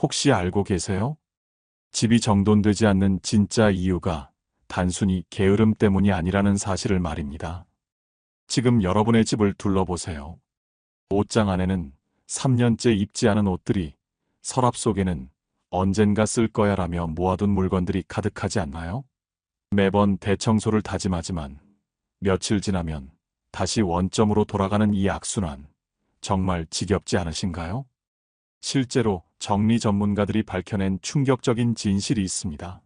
혹시 알고 계세요? 집이 정돈되지 않는 진짜 이유가 단순히 게으름 때문이 아니라는 사실을 말입니다. 지금 여러분의 집을 둘러보세요. 옷장 안에는 3년째 입지 않은 옷들이, 서랍 속에는 언젠가 쓸 거야라며 모아둔 물건들이 가득하지 않나요? 매번 대청소를 다짐하지만 며칠 지나면 다시 원점으로 돌아가는 이 악순환, 정말 지겹지 않으신가요? 실제로 정리 전문가들이 밝혀낸 충격적인 진실이 있습니다.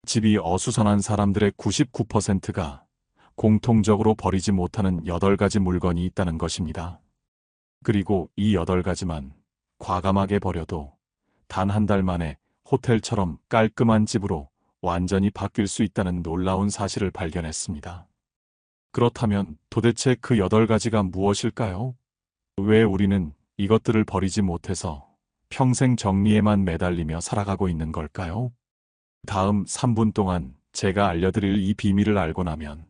집이 어수선한 사람들의 99%가 공통적으로 버리지 못하는 8가지 물건이 있다는 것입니다. 그리고 이 8가지만 과감하게 버려도 단 한 달 만에 호텔처럼 깔끔한 집으로 완전히 바뀔 수 있다는 놀라운 사실을 발견했습니다. 그렇다면 도대체 그 8가지가 무엇일까요? 왜 우리는 이것들을 버리지 못해서 평생 정리에만 매달리며 살아가고 있는 걸까요? 다음 3분 동안 제가 알려드릴 이 비밀을 알고 나면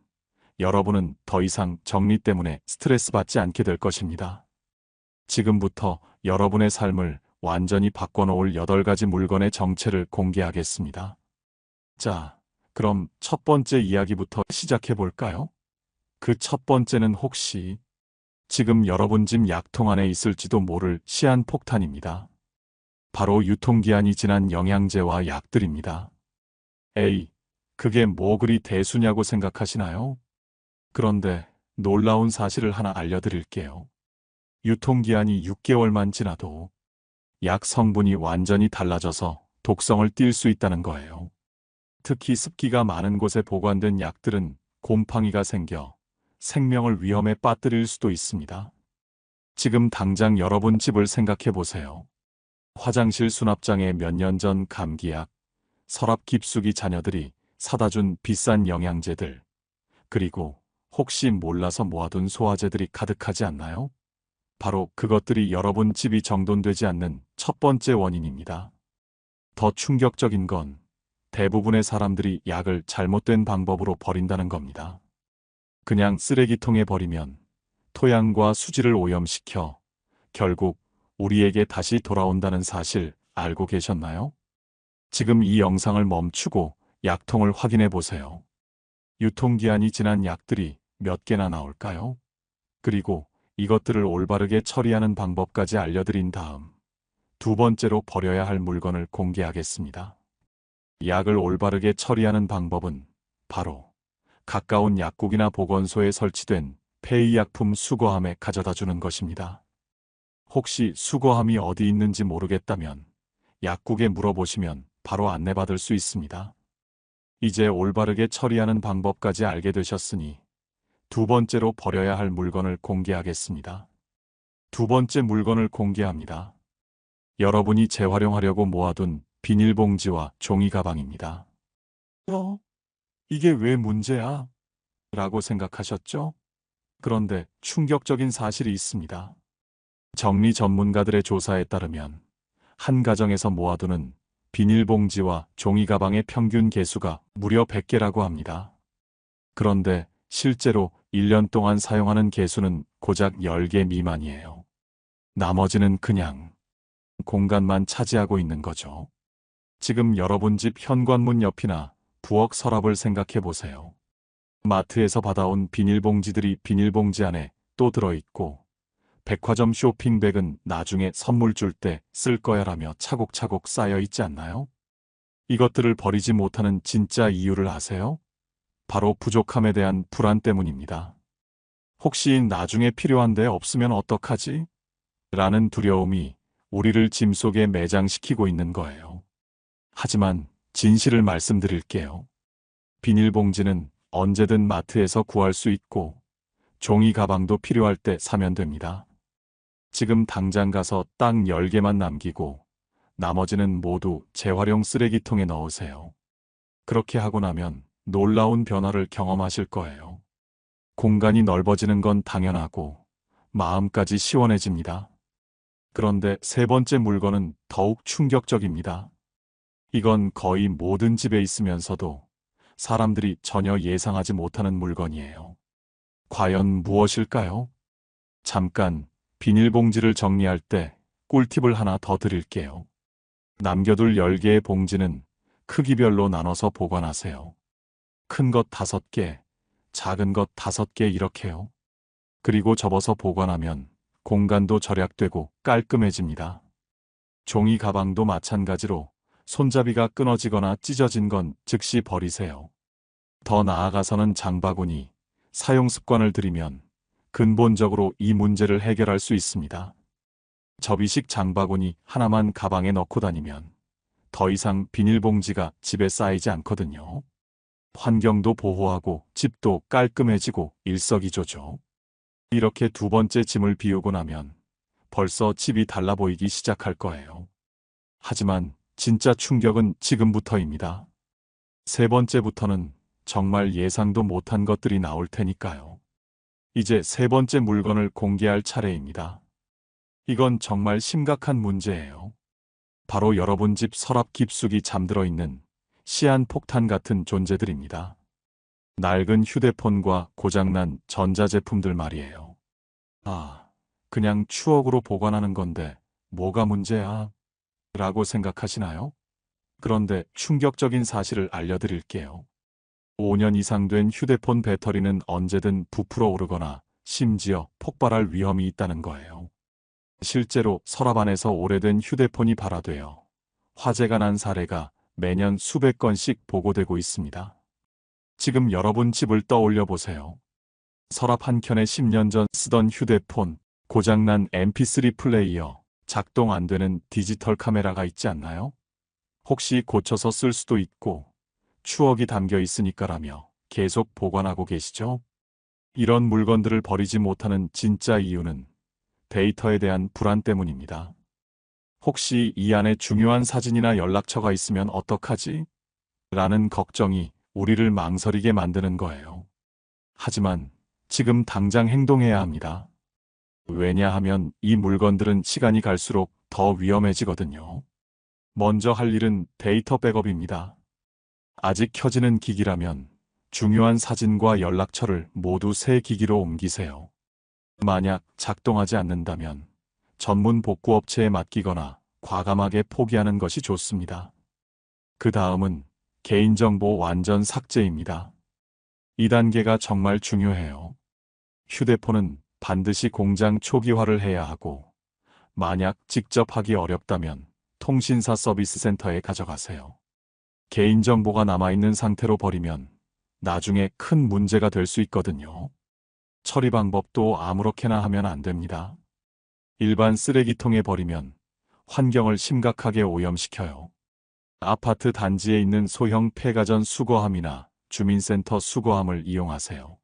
여러분은 더 이상 정리 때문에 스트레스 받지 않게 될 것입니다. 지금부터 여러분의 삶을 완전히 바꿔놓을 8가지 물건의 정체를 공개하겠습니다. 자, 그럼 첫 번째 이야기부터 시작해 볼까요? 그 첫 번째는 혹시 지금 여러분 집 약통 안에 있을지도 모를 시한폭탄입니다. 바로 유통기한이 지난 영양제와 약들입니다. 에이, 그게 뭐 그리 대수냐고 생각하시나요? 그런데 놀라운 사실을 하나 알려드릴게요. 유통기한이 6개월만 지나도 약 성분이 완전히 달라져서 독성을 띨 수 있다는 거예요. 특히 습기가 많은 곳에 보관된 약들은 곰팡이가 생겨 생명을 위험에 빠뜨릴 수도 있습니다. 지금 당장 여러분 집을 생각해 보세요. 화장실 수납장에 몇 년 전 감기약, 서랍 깊숙이 자녀들이 사다 준 비싼 영양제들, 그리고 혹시 몰라서 모아둔 소화제들이 가득하지 않나요? 바로 그것들이 여러분 집이 정돈되지 않는 첫 번째 원인입니다. 더 충격적인 건 대부분의 사람들이 약을 잘못된 방법으로 버린다는 겁니다. 그냥 쓰레기통에 버리면 토양과 수질을 오염시켜 결국 우리에게 다시 돌아온다는 사실 알고 계셨나요? 지금 이 영상을 멈추고 약통을 확인해 보세요. 유통기한이 지난 약들이 몇 개나 나올까요? 그리고 이것들을 올바르게 처리하는 방법까지 알려드린 다음 두 번째로 버려야 할 물건을 공개하겠습니다. 약을 올바르게 처리하는 방법은 바로 가까운 약국이나 보건소에 설치된 폐의약품 수거함에 가져다 주는 것입니다. 혹시 수거함이 어디 있는지 모르겠다면 약국에 물어보시면 바로 안내받을 수 있습니다. 이제 올바르게 처리하는 방법까지 알게 되셨으니 두 번째로 버려야 할 물건을 공개하겠습니다. 두 번째 물건을 공개합니다. 여러분이 재활용하려고 모아둔 비닐봉지와 종이 가방입니다. 이게 왜 문제야? 라고 생각하셨죠? 그런데 충격적인 사실이 있습니다. 정리 전문가들의 조사에 따르면 한 가정에서 모아두는 비닐봉지와 종이 가방의 평균 개수가 무려 100개라고 합니다. 그런데 실제로 1년 동안 사용하는 개수는 고작 10개 미만이에요. 나머지는 그냥 공간만 차지하고 있는 거죠. 지금 여러분 집 현관문 옆이나 부엌 서랍을 생각해 보세요. 마트에서 받아온 비닐봉지들이 비닐봉지 안에 또 들어있고, 백화점 쇼핑백은 나중에 선물 줄 때 쓸 거야라며 차곡차곡 쌓여 있지 않나요? 이것들을 버리지 못하는 진짜 이유를 아세요? 바로 부족함에 대한 불안 때문입니다. 혹시 나중에 필요한데 없으면 어떡하지? 라는 두려움이 우리를 짐 속에 매장시키고 있는 거예요. 하지만 진실을 말씀드릴게요. 비닐봉지는 언제든 마트에서 구할 수 있고 종이 가방도 필요할 때 사면 됩니다. 지금 당장 가서 딱 10개만 남기고 나머지는 모두 재활용 쓰레기통에 넣으세요. 그렇게 하고 나면 놀라운 변화를 경험하실 거예요. 공간이 넓어지는 건 당연하고 마음까지 시원해집니다. 그런데 세 번째 물건은 더욱 충격적입니다. 이건 거의 모든 집에 있으면서도 사람들이 전혀 예상하지 못하는 물건이에요. 과연 무엇일까요? 잠깐 비닐봉지를 정리할 때 꿀팁을 하나 더 드릴게요. 남겨둘 10개의 봉지는 크기별로 나눠서 보관하세요. 큰 것 5개, 작은 것 5개 이렇게요. 그리고 접어서 보관하면 공간도 절약되고 깔끔해집니다. 종이 가방도 마찬가지로 손잡이가 끊어지거나 찢어진 건 즉시 버리세요. 더 나아가서는 장바구니, 사용 습관을 들이면 근본적으로 이 문제를 해결할 수 있습니다. 접이식 장바구니 하나만 가방에 넣고 다니면 더 이상 비닐봉지가 집에 쌓이지 않거든요. 환경도 보호하고 집도 깔끔해지고 일석이조죠. 이렇게 두 번째 짐을 비우고 나면 벌써 집이 달라 보이기 시작할 거예요. 하지만 진짜 충격은 지금부터입니다. 세 번째부터는 정말 예상도 못한 것들이 나올 테니까요. 이제 세 번째 물건을 공개할 차례입니다. 이건 정말 심각한 문제예요. 바로 여러분 집 서랍 깊숙이 잠들어 있는 시한폭탄 같은 존재들입니다. 낡은 휴대폰과 고장난 전자제품들 말이에요. 아, 그냥 추억으로 보관하는 건데 뭐가 문제야? 라고 생각하시나요? 그런데 충격적인 사실을 알려드릴게요. 5년 이상 된 휴대폰 배터리는 언제든 부풀어 오르거나 심지어 폭발할 위험이 있다는 거예요. 실제로 서랍 안에서 오래된 휴대폰이 발화되어 화재가 난 사례가 매년 수백 건씩 보고되고 있습니다. 지금 여러분 집을 떠올려 보세요. 서랍 한켠에 10년 전 쓰던 휴대폰, 고장난 mp3 플레이어, 작동 안 되는 디지털 카메라가 있지 않나요? 혹시 고쳐서 쓸 수도 있고 추억이 담겨 있으니까라며 계속 보관하고 계시죠? 이런 물건들을 버리지 못하는 진짜 이유는 데이터에 대한 불안 때문입니다. 혹시 이 안에 중요한 사진이나 연락처가 있으면 어떡하지? 라는 걱정이 우리를 망설이게 만드는 거예요. 하지만 지금 당장 행동해야 합니다. 왜냐하면 이 물건들은 시간이 갈수록 더 위험해지거든요. 먼저 할 일은 데이터 백업입니다. 아직 켜지는 기기라면 중요한 사진과 연락처를 모두 새 기기로 옮기세요. 만약 작동하지 않는다면 전문 복구업체에 맡기거나 과감하게 포기하는 것이 좋습니다. 그 다음은 개인정보 완전 삭제입니다. 이 단계가 정말 중요해요. 휴대폰은 반드시 공장 초기화를 해야 하고, 만약 직접 하기 어렵다면 통신사 서비스 센터에 가져가세요. 개인정보가 남아있는 상태로 버리면 나중에 큰 문제가 될 수 있거든요. 처리 방법도 아무렇게나 하면 안 됩니다. 일반 쓰레기통에 버리면 환경을 심각하게 오염시켜요. 아파트 단지에 있는 소형 폐가전 수거함이나 주민센터 수거함을 이용하세요.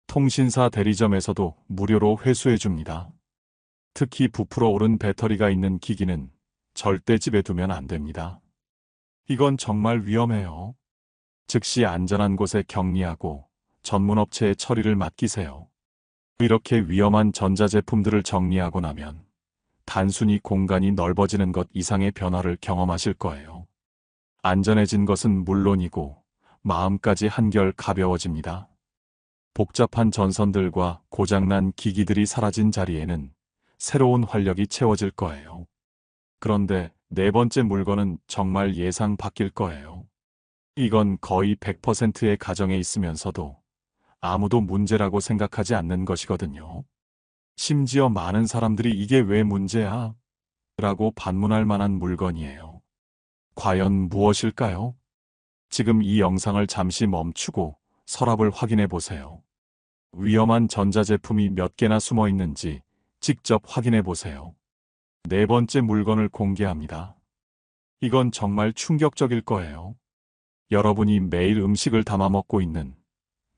통신사 대리점에서도 무료로 회수해 줍니다. 특히 부풀어 오른 배터리가 있는 기기는 절대 집에 두면 안 됩니다. 이건 정말 위험해요. 즉시 안전한 곳에 격리하고 전문 업체에 처리를 맡기세요. 이렇게 위험한 전자제품들을 정리하고 나면 단순히 공간이 넓어지는 것 이상의 변화를 경험하실 거예요. 안전해진 것은 물론이고 마음까지 한결 가벼워집니다. 복잡한 전선들과 고장난 기기들이 사라진 자리에는 새로운 활력이 채워질 거예요. 그런데 네 번째 물건은 정말 예상 바뀔 거예요. 이건 거의 100%의 가정에 있으면서도 아무도 문제라고 생각하지 않는 것이거든요. 심지어 많은 사람들이 이게 왜 문제야? 라고 반문할 만한 물건이에요. 과연 무엇일까요? 지금 이 영상을 잠시 멈추고 서랍을 확인해 보세요. 위험한 전자제품이 몇 개나 숨어 있는지 직접 확인해 보세요. 네 번째 물건을 공개합니다. 이건 정말 충격적일 거예요. 여러분이 매일 음식을 담아 먹고 있는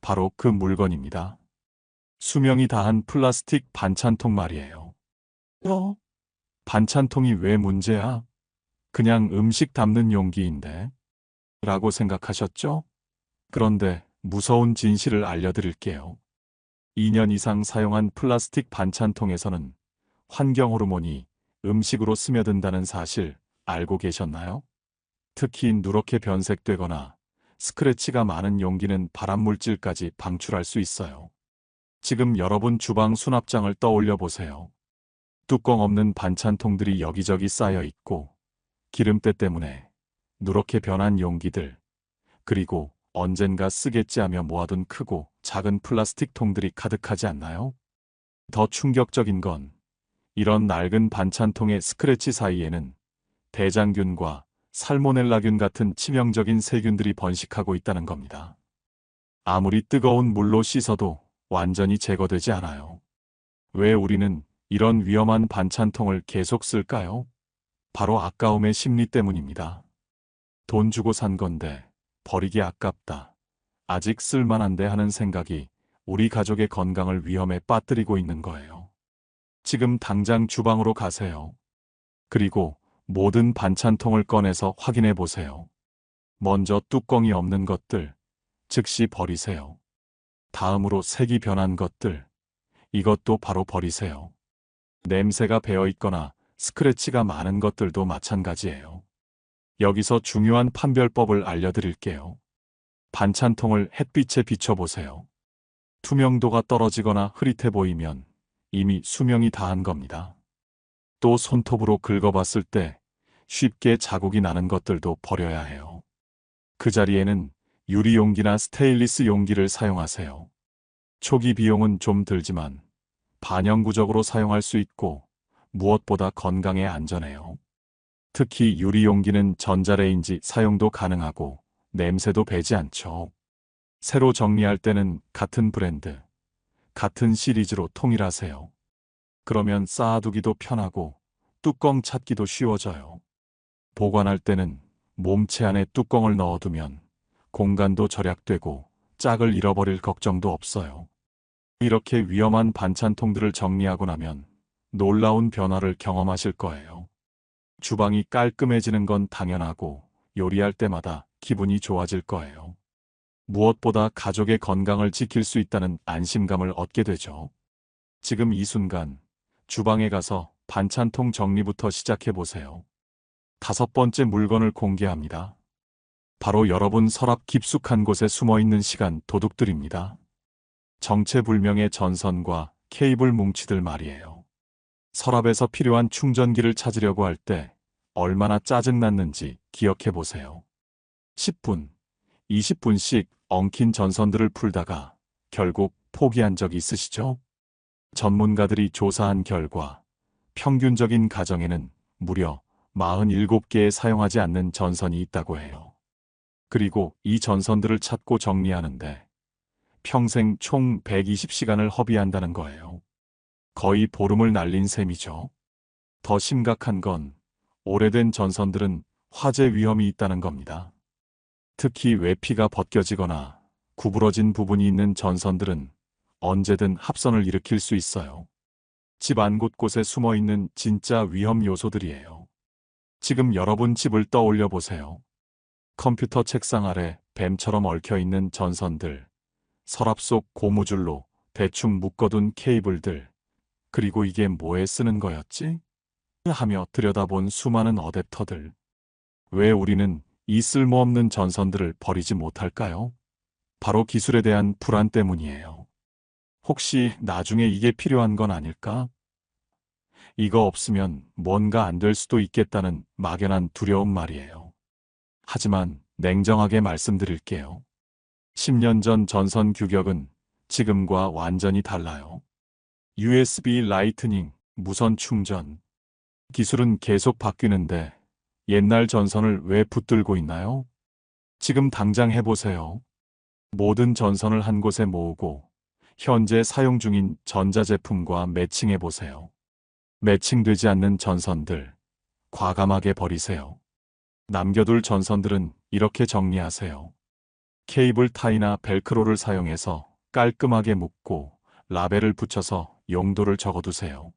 바로 그 물건입니다. 수명이 다한 플라스틱 반찬통 말이에요. 반찬통이 왜 문제야? 그냥 음식 담는 용기인데. 라고 생각하셨죠? 그런데 무서운 진실을 알려드릴게요. 2년 이상 사용한 플라스틱 반찬통에서는 환경 호르몬이 음식으로 스며든다는 사실 알고 계셨나요? 특히 누렇게 변색되거나 스크래치가 많은 용기는 발암물질까지 방출할 수 있어요. 지금 여러분 주방 수납장을 떠올려 보세요. 뚜껑 없는 반찬통들이 여기저기 쌓여 있고 기름때 때문에 누렇게 변한 용기들, 그리고 언젠가 쓰겠지 하며 모아둔 크고 작은 플라스틱 통들이 가득하지 않나요? 더 충격적인 건 이런 낡은 반찬통의 스크래치 사이에는 대장균과 살모넬라균 같은 치명적인 세균들이 번식하고 있다는 겁니다. 아무리 뜨거운 물로 씻어도 완전히 제거되지 않아요. 왜 우리는 이런 위험한 반찬통을 계속 쓸까요? 바로 아까움의 심리 때문입니다. 돈 주고 산 건데 버리기 아깝다. 아직 쓸만한데 하는 생각이 우리 가족의 건강을 위험에 빠뜨리고 있는 거예요. 지금 당장 주방으로 가세요. 그리고 모든 반찬통을 꺼내서 확인해 보세요. 먼저 뚜껑이 없는 것들, 즉시 버리세요. 다음으로 색이 변한 것들, 이것도 바로 버리세요. 냄새가 배어 있거나 스크래치가 많은 것들도 마찬가지예요. 여기서 중요한 판별법을 알려드릴게요. 반찬통을 햇빛에 비춰보세요. 투명도가 떨어지거나 흐릿해 보이면 이미 수명이 다한 겁니다. 또 손톱으로 긁어봤을 때 쉽게 자국이 나는 것들도 버려야 해요. 그 자리에는 유리 용기나 스테인리스 용기를 사용하세요. 초기 비용은 좀 들지만 반영구적으로 사용할 수 있고 무엇보다 건강에 안전해요. 특히 유리 용기는 전자레인지 사용도 가능하고 냄새도 배지 않죠. 새로 정리할 때는 같은 브랜드, 같은 시리즈로 통일하세요. 그러면 쌓아두기도 편하고 뚜껑 찾기도 쉬워져요. 보관할 때는 몸체 안에 뚜껑을 넣어두면 공간도 절약되고 짝을 잃어버릴 걱정도 없어요. 이렇게 위험한 반찬통들을 정리하고 나면 놀라운 변화를 경험하실 거예요. 주방이 깔끔해지는 건 당연하고 요리할 때마다 기분이 좋아질 거예요. 무엇보다 가족의 건강을 지킬 수 있다는 안심감을 얻게 되죠. 지금 이 순간 주방에 가서 반찬통 정리부터 시작해 보세요. 5번째 물건을 공개합니다. 바로 여러분 서랍 깊숙한 곳에 숨어있는 시간 도둑들입니다. 정체불명의 전선과 케이블 뭉치들 말이에요. 서랍에서 필요한 충전기를 찾으려고 할 때 얼마나 짜증났는지 기억해 보세요. 10분, 20분씩 엉킨 전선들을 풀다가 결국 포기한 적 있으시죠? 전문가들이 조사한 결과 평균적인 가정에는 무려 47개의 사용하지 않는 전선이 있다고 해요. 그리고 이 전선들을 찾고 정리하는데 평생 총 120시간을 허비한다는 거예요. 거의 보름을 날린 셈이죠. 더 심각한 건 오래된 전선들은 화재 위험이 있다는 겁니다. 특히 외피가 벗겨지거나 구부러진 부분이 있는 전선들은 언제든 합선을 일으킬 수 있어요. 집 안 곳곳에 숨어있는 진짜 위험 요소들이에요. 지금 여러분 집을 떠올려 보세요. 컴퓨터 책상 아래 뱀처럼 얽혀있는 전선들, 서랍 속 고무줄로 대충 묶어둔 케이블들, 그리고 이게 뭐에 쓰는 거였지? 하며 들여다본 수많은 어댑터들. 왜 우리는 이 쓸모없는 전선들을 버리지 못할까요? 바로 기술에 대한 불안 때문이에요. 혹시 나중에 이게 필요한 건 아닐까? 이거 없으면 뭔가 안 될 수도 있겠다는 막연한 두려움 말이에요. 하지만 냉정하게 말씀드릴게요. 10년 전 전선 규격은 지금과 완전히 달라요. USB 라이트닝, 무선 충전. 기술은 계속 바뀌는데 옛날 전선을 왜 붙들고 있나요? 지금 당장 해보세요. 모든 전선을 한 곳에 모으고 현재 사용 중인 전자제품과 매칭해보세요. 매칭되지 않는 전선들, 과감하게 버리세요. 남겨둘 전선들은 이렇게 정리하세요. 케이블 타이나 벨크로를 사용해서 깔끔하게 묶고 라벨을 붙여서 용도를 적어두세요.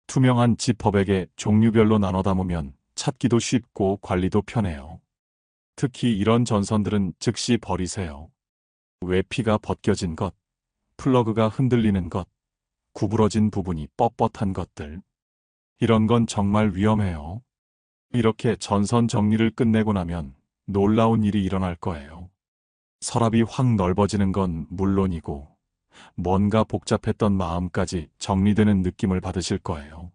투명한 지퍼백에 종류별로 나눠 담으면 찾기도 쉽고 관리도 편해요. 특히 이런 전선들은 즉시 버리세요. 외피가 벗겨진 것, 플러그가 흔들리는 것, 구부러진 부분이 뻣뻣한 것들. 이런 건 정말 위험해요. 이렇게 전선 정리를 끝내고 나면 놀라운 일이 일어날 거예요. 서랍이 확 넓어지는 건 물론이고 뭔가 복잡했던 마음까지 정리되는 느낌을 받으실 거예요.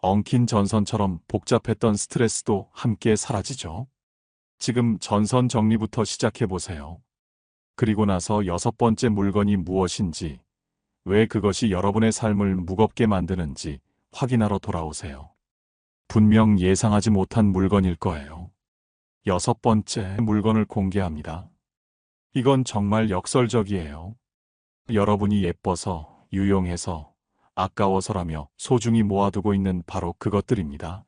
엉킨 전선처럼 복잡했던 스트레스도 함께 사라지죠. 지금 전선 정리부터 시작해 보세요. 그리고 나서 여섯 번째 물건이 무엇인지, 왜 그것이 여러분의 삶을 무겁게 만드는지 확인하러 돌아오세요. 분명 예상하지 못한 물건일 거예요. 여섯 번째 물건을 공개합니다. 이건 정말 역설적이에요. 여러분이 예뻐서, 유용해서, 아까워서라며 소중히 모아두고 있는 바로 그것들입니다.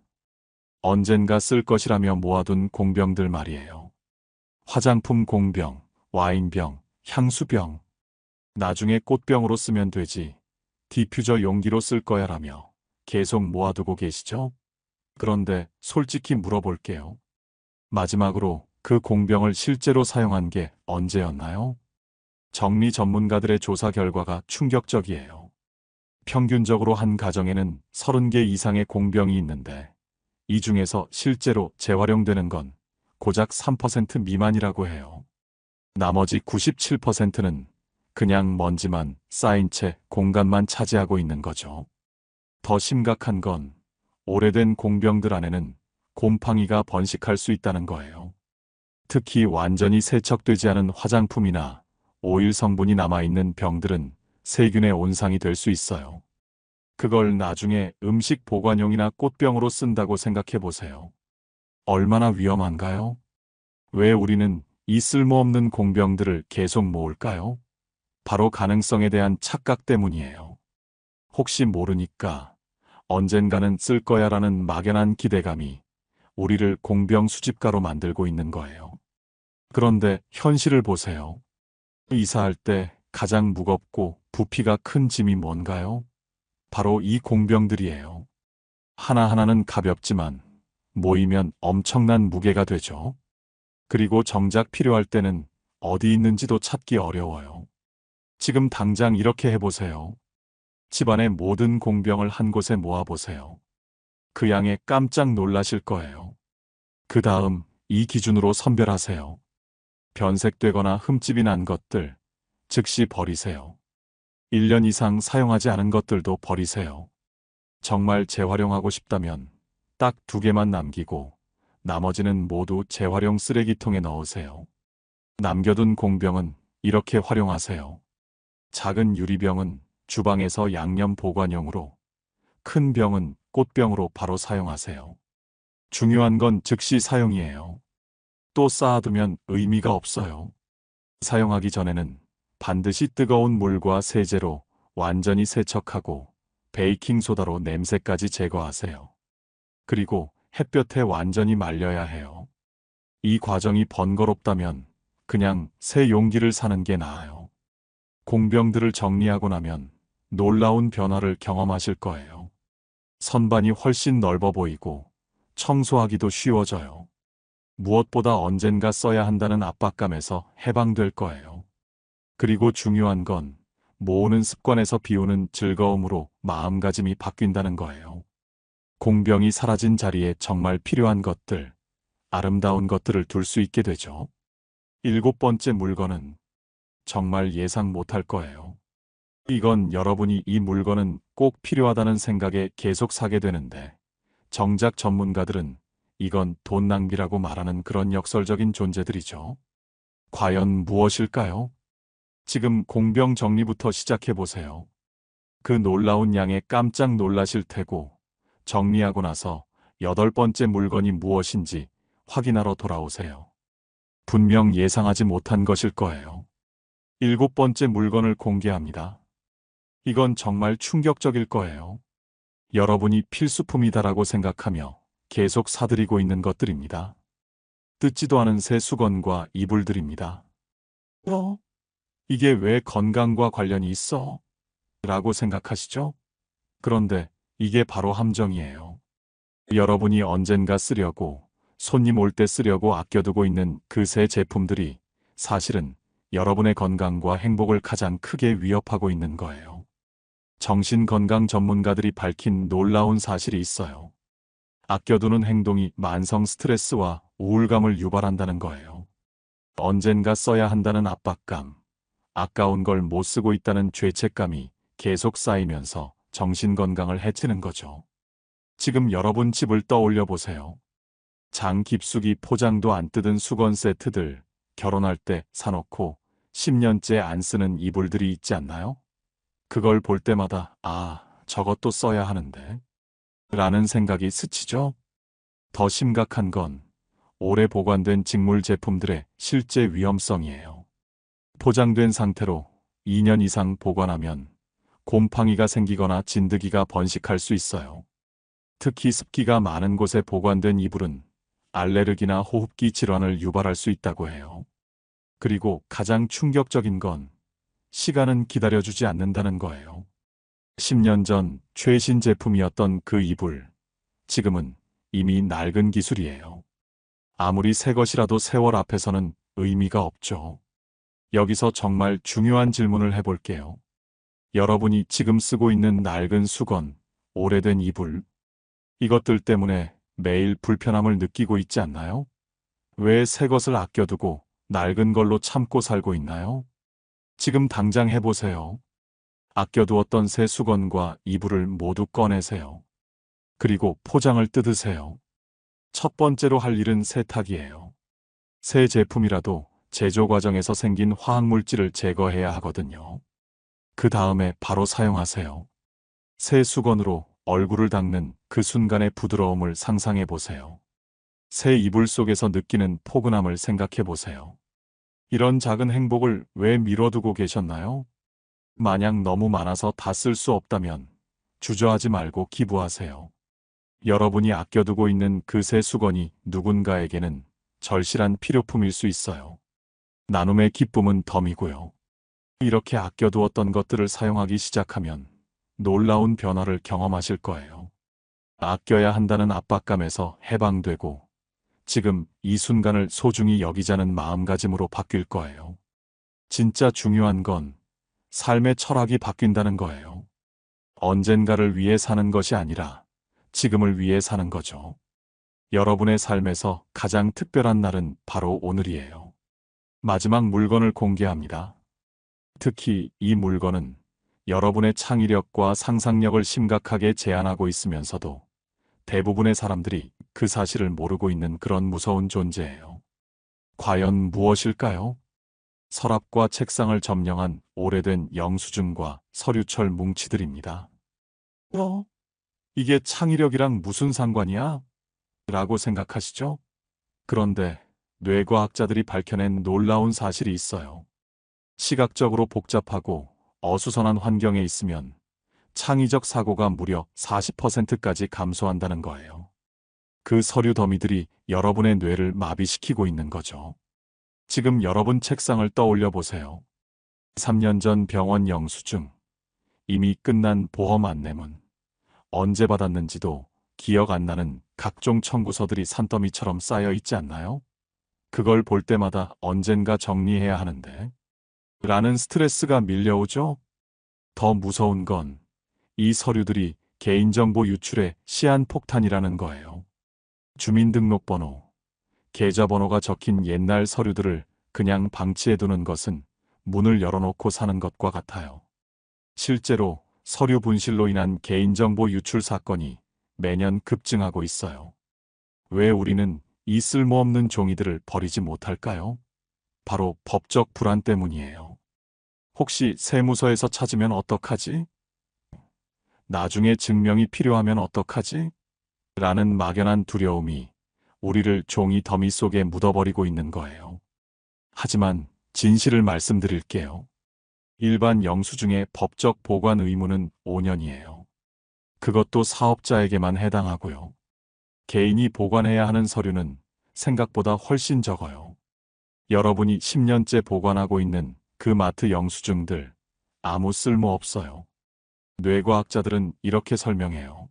언젠가 쓸 것이라며 모아둔 공병들 말이에요. 화장품 공병, 와인병, 향수병. 나중에 꽃병으로 쓰면 되지. 디퓨저 용기로 쓸 거야라며 계속 모아두고 계시죠? 그런데 솔직히 물어볼게요. 마지막으로 그 공병을 실제로 사용한 게 언제였나요? 정리 전문가들의 조사 결과가 충격적이에요. 평균적으로 한 가정에는 30개 이상의 공병이 있는데 이 중에서 실제로 재활용되는 건 고작 3% 미만이라고 해요. 나머지 97%는 그냥 먼지만 쌓인 채 공간만 차지하고 있는 거죠. 더 심각한 건 오래된 공병들 안에는 곰팡이가 번식할 수 있다는 거예요. 특히 완전히 세척되지 않은 화장품이나 오일 성분이 남아있는 병들은 세균의 온상이 될 수 있어요. 그걸 나중에 음식 보관용이나 꽃병으로 쓴다고 생각해 보세요. 얼마나 위험한가요? 왜 우리는 이 쓸모없는 공병들을 계속 모을까요? 바로 가능성에 대한 착각 때문이에요. 혹시 모르니까 언젠가는 쓸 거야라는 막연한 기대감이 우리를 공병 수집가로 만들고 있는 거예요. 그런데 현실을 보세요. 이사할 때 가장 무겁고 부피가 큰 짐이 뭔가요? 바로 이 공병들이에요. 하나하나는 가볍지만 모이면 엄청난 무게가 되죠. 그리고 정작 필요할 때는 어디 있는지도 찾기 어려워요. 지금 당장 이렇게 해보세요. 집안의 모든 공병을 한 곳에 모아보세요. 그 양에 깜짝 놀라실 거예요. 그 다음 이 기준으로 선별하세요. 변색되거나 흠집이 난 것들, 즉시 버리세요. 1년 이상 사용하지 않은 것들도 버리세요. 정말 재활용하고 싶다면 딱 2개만 남기고 나머지는 모두 재활용 쓰레기통에 넣으세요. 남겨둔 공병은 이렇게 활용하세요. 작은 유리병은 주방에서 양념 보관용으로, 큰 병은 꽃병으로 바로 사용하세요. 중요한 건 즉시 사용이에요. 또 쌓아두면 의미가 없어요. 사용하기 전에는 반드시 뜨거운 물과 세제로 완전히 세척하고 베이킹소다로 냄새까지 제거하세요. 그리고 햇볕에 완전히 말려야 해요. 이 과정이 번거롭다면 그냥 새 용기를 사는 게 나아요. 공병들을 정리하고 나면 놀라운 변화를 경험하실 거예요. 선반이 훨씬 넓어 보이고 청소하기도 쉬워져요. 무엇보다 언젠가 써야 한다는 압박감에서 해방될 거예요. 그리고 중요한 건 모으는 습관에서 비우는 즐거움으로 마음가짐이 바뀐다는 거예요. 공병이 사라진 자리에 정말 필요한 것들, 아름다운 것들을 둘 수 있게 되죠. 7번째 물건은 정말 예상 못할 거예요. 이건 여러분이 이 물건은 꼭 필요하다는 생각에 계속 사게 되는데 정작 전문가들은 이건 돈 낭비라고 말하는 그런 역설적인 존재들이죠. 과연 무엇일까요? 지금 공병 정리부터 시작해 보세요. 그 놀라운 양에 깜짝 놀라실 테고 정리하고 나서 8번째 물건이 무엇인지 확인하러 돌아오세요. 분명 예상하지 못한 것일 거예요. 7번째 물건을 공개합니다. 이건 정말 충격적일 거예요. 여러분이 필수품이다라고 생각하며 계속 사들이고 있는 것들입니다. 뜯지도 않은 새 수건과 이불들입니다. 이게 왜 건강과 관련이 있어? 라고 생각하시죠? 그런데 이게 바로 함정이에요. 여러분이 언젠가 쓰려고, 손님 올 때 쓰려고 아껴두고 있는 그 새 제품들이 사실은 여러분의 건강과 행복을 가장 크게 위협하고 있는 거예요. 정신건강 전문가들이 밝힌 놀라운 사실이 있어요. 아껴두는 행동이 만성 스트레스와 우울감을 유발한다는 거예요. 언젠가 써야 한다는 압박감, 아까운 걸 못 쓰고 있다는 죄책감이 계속 쌓이면서 정신건강을 해치는 거죠. 지금 여러분 집을 떠올려 보세요. 장 깊숙이 포장도 안 뜯은 수건 세트들, 결혼할 때 사놓고 10년째 안 쓰는 이불들이 있지 않나요? 그걸 볼 때마다 저것도 써야 하는데 라는 생각이 스치죠? 더 심각한 건 오래 보관된 직물 제품들의 실제 위험성이에요. 포장된 상태로 2년 이상 보관하면 곰팡이가 생기거나 진드기가 번식할 수 있어요. 특히 습기가 많은 곳에 보관된 이불은 알레르기나 호흡기 질환을 유발할 수 있다고 해요. 그리고 가장 충격적인 건 시간은 기다려주지 않는다는 거예요. 10년 전 최신 제품이었던 그 이불, 지금은 이미 낡은 기술이에요. 아무리 새 것이라도 세월 앞에서는 의미가 없죠. 여기서 정말 중요한 질문을 해볼게요. 여러분이 지금 쓰고 있는 낡은 수건, 오래된 이불, 이것들 때문에 매일 불편함을 느끼고 있지 않나요? 왜 새 것을 아껴두고 낡은 걸로 참고 살고 있나요? 지금 당장 해보세요. 아껴두었던 새 수건과 이불을 모두 꺼내세요. 그리고 포장을 뜯으세요. 첫 번째로 할 일은 세탁이에요. 새 제품이라도 제조 과정에서 생긴 화학물질을 제거해야 하거든요. 그 다음에 바로 사용하세요. 새 수건으로 얼굴을 닦는 그 순간의 부드러움을 상상해 보세요. 새 이불 속에서 느끼는 포근함을 생각해 보세요. 이런 작은 행복을 왜 미뤄두고 계셨나요? 만약 너무 많아서 다 쓸 수 없다면 주저하지 말고 기부하세요. 여러분이 아껴두고 있는 그 새 수건이 누군가에게는 절실한 필요품일 수 있어요. 나눔의 기쁨은 덤이고요. 이렇게 아껴두었던 것들을 사용하기 시작하면 놀라운 변화를 경험하실 거예요. 아껴야 한다는 압박감에서 해방되고 지금 이 순간을 소중히 여기자는 마음가짐으로 바뀔 거예요. 진짜 중요한 건 삶의 철학이 바뀐다는 거예요. 언젠가를 위해 사는 것이 아니라 지금을 위해 사는 거죠. 여러분의 삶에서 가장 특별한 날은 바로 오늘이에요. 마지막 물건을 공개합니다. 특히 이 물건은 여러분의 창의력과 상상력을 심각하게 제한하고 있으면서도 대부분의 사람들이 그 사실을 모르고 있는 그런 무서운 존재예요. 과연 무엇일까요? 서랍과 책상을 점령한 오래된 영수증과 서류철 뭉치들입니다. 이게 창의력이랑 무슨 상관이야? 라고 생각하시죠? 그런데 뇌과학자들이 밝혀낸 놀라운 사실이 있어요. 시각적으로 복잡하고 어수선한 환경에 있으면 창의적 사고가 무려 40%까지 감소한다는 거예요. 그 서류 더미들이 여러분의 뇌를 마비시키고 있는 거죠. 지금 여러분 책상을 떠올려 보세요. 3년 전 병원 영수증, 이미 끝난 보험 안내문, 언제 받았는지도 기억 안 나는 각종 청구서들이 산더미처럼 쌓여 있지 않나요? 그걸 볼 때마다 언젠가 정리해야 하는데 라는 스트레스가 밀려오죠? 더 무서운 건 이 서류들이 개인정보 유출의 시한폭탄이라는 거예요. 주민등록번호, 계좌번호가 적힌 옛날 서류들을 그냥 방치해두는 것은 문을 열어놓고 사는 것과 같아요. 실제로 서류 분실로 인한 개인정보 유출 사건이 매년 급증하고 있어요. 왜 우리는 이 쓸모없는 종이들을 버리지 못할까요? 바로 법적 불안 때문이에요. 혹시 세무서에서 찾으면 어떡하지? 나중에 증명이 필요하면 어떡하지? 라는 막연한 두려움이 우리를 종이 더미 속에 묻어버리고 있는 거예요. 하지만 진실을 말씀드릴게요. 일반 영수증의 법적 보관 의무는 5년이에요. 그것도 사업자에게만 해당하고요. 개인이 보관해야 하는 서류는 생각보다 훨씬 적어요. 여러분이 10년째 보관하고 있는 그 마트 영수증들 아무 쓸모 없어요. 뇌과학자들은 이렇게 설명해요.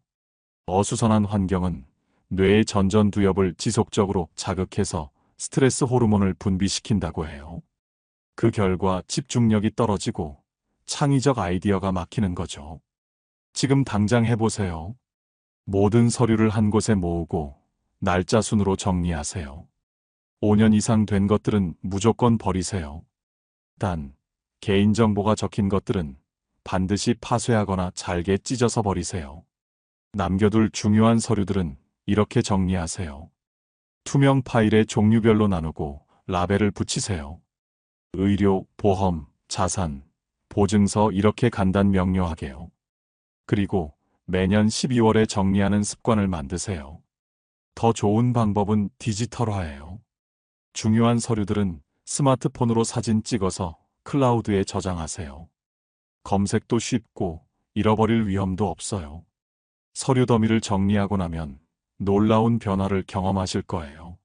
어수선한 환경은 뇌의 전전두엽을 지속적으로 자극해서 스트레스 호르몬을 분비시킨다고 해요. 그 결과 집중력이 떨어지고 창의적 아이디어가 막히는 거죠. 지금 당장 해보세요. 모든 서류를 한 곳에 모으고 날짜 순으로 정리하세요. 5년 이상 된 것들은 무조건 버리세요. 단, 개인정보가 적힌 것들은 반드시 파쇄하거나 잘게 찢어서 버리세요. 남겨둘 중요한 서류들은 이렇게 정리하세요. 투명 파일에 종류별로 나누고 라벨을 붙이세요. 의료, 보험, 자산, 보증서 이렇게 간단 명료하게요. 그리고 매년 12월에 정리하는 습관을 만드세요. 더 좋은 방법은 디지털화예요. 중요한 서류들은 스마트폰으로 사진 찍어서 클라우드에 저장하세요. 검색도 쉽고 잃어버릴 위험도 없어요. 서류 더미를 정리하고 나면 놀라운 변화를 경험하실 거예요.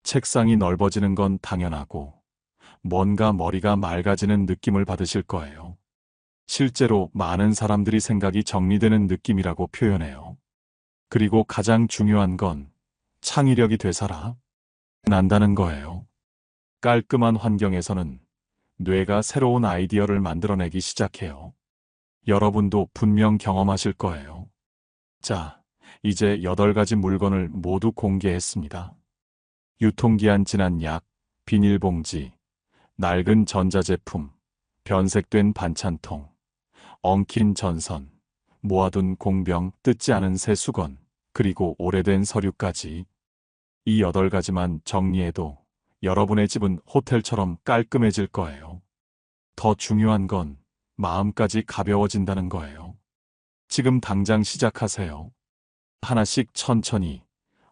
책상이 넓어지는 건 당연하고 뭔가 머리가 맑아지는 느낌을 받으실 거예요. 실제로 많은 사람들이 생각이 정리되는 느낌이라고 표현해요. 그리고 가장 중요한 건 창의력이 되살아 난다는 거예요. 깔끔한 환경에서는 뇌가 새로운 아이디어를 만들어내기 시작해요. 여러분도 분명 경험하실 거예요. 자, 이제 8가지 물건을 모두 공개했습니다. 유통기한 지난 약, 비닐봉지, 낡은 전자제품, 변색된 반찬통, 엉킨 전선, 모아둔 공병, 뜯지 않은 새 수건, 그리고 오래된 서류까지. 이 8가지만 정리해도 여러분의 집은 호텔처럼 깔끔해질 거예요. 더 중요한 건 마음까지 가벼워진다는 거예요. 지금 당장 시작하세요. 하나씩 천천히,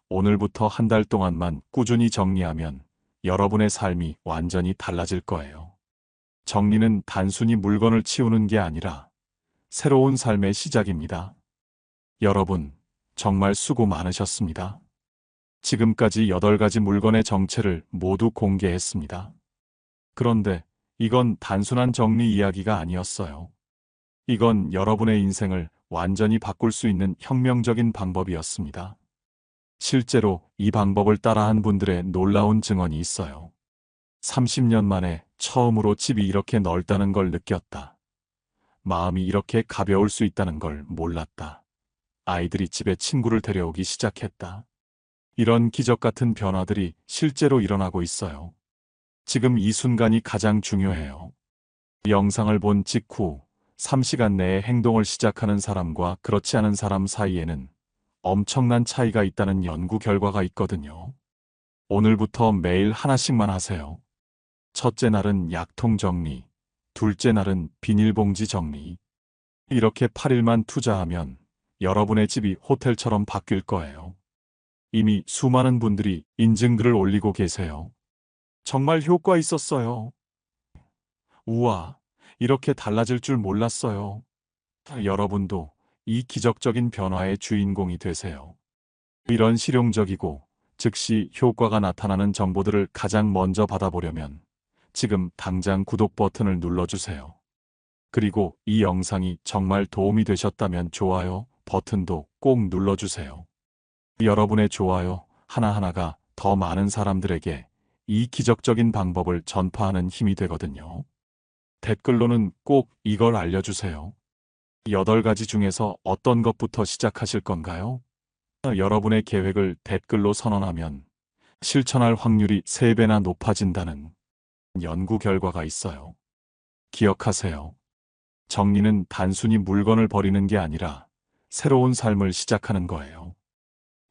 오늘부터 한 달 동안만 꾸준히 정리하면 여러분의 삶이 완전히 달라질 거예요. 정리는 단순히 물건을 치우는 게 아니라 새로운 삶의 시작입니다. 여러분, 정말 수고 많으셨습니다. 지금까지 8가지 물건의 정체를 모두 공개했습니다. 그런데 이건 단순한 정리 이야기가 아니었어요. 이건 여러분의 인생을 완전히 바꿀 수 있는 혁명적인 방법이었습니다. 실제로 이 방법을 따라한 분들의 놀라운 증언이 있어요. 30년 만에 처음으로 집이 이렇게 넓다는 걸 느꼈다. 마음이 이렇게 가벼울 수 있다는 걸 몰랐다. 아이들이 집에 친구를 데려오기 시작했다. 이런 기적 같은 변화들이 실제로 일어나고 있어요. 지금 이 순간이 가장 중요해요. 영상을 본 직후 3시간 내에 행동을 시작하는 사람과 그렇지 않은 사람 사이에는 엄청난 차이가 있다는 연구 결과가 있거든요. 오늘부터 매일 하나씩만 하세요. 첫째 날은 약통 정리, 둘째 날은 비닐봉지 정리. 이렇게 8일만 투자하면 여러분의 집이 호텔처럼 바뀔 거예요. 이미 수많은 분들이 인증글을 올리고 계세요. 정말 효과 있었어요. 우와, 이렇게 달라질 줄 몰랐어요. 여러분도 이 기적적인 변화의 주인공이 되세요. 이런 실용적이고 즉시 효과가 나타나는 정보들을 가장 먼저 받아보려면 지금 당장 구독 버튼을 눌러주세요. 그리고 이 영상이 정말 도움이 되셨다면 좋아요 버튼도 꼭 눌러주세요. 여러분의 좋아요 하나하나가 더 많은 사람들에게 이 기적적인 방법을 전파하는 힘이 되거든요. 댓글로는 꼭 이걸 알려주세요. 8가지 중에서 어떤 것부터 시작하실 건가요? 여러분의 계획을 댓글로 선언하면 실천할 확률이 3배나 높아진다는 연구 결과가 있어요. 기억하세요. 정리는 단순히 물건을 버리는 게 아니라 새로운 삶을 시작하는 거예요.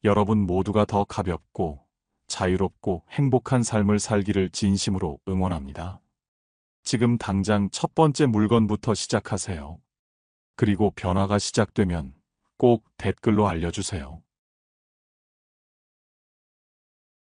여러분 모두가 더 가볍고 자유롭고 행복한 삶을 살기를 진심으로 응원합니다. 지금 당장 첫 번째 물건부터 시작하세요. 그리고 변화가 시작되면 꼭 댓글로 알려주세요.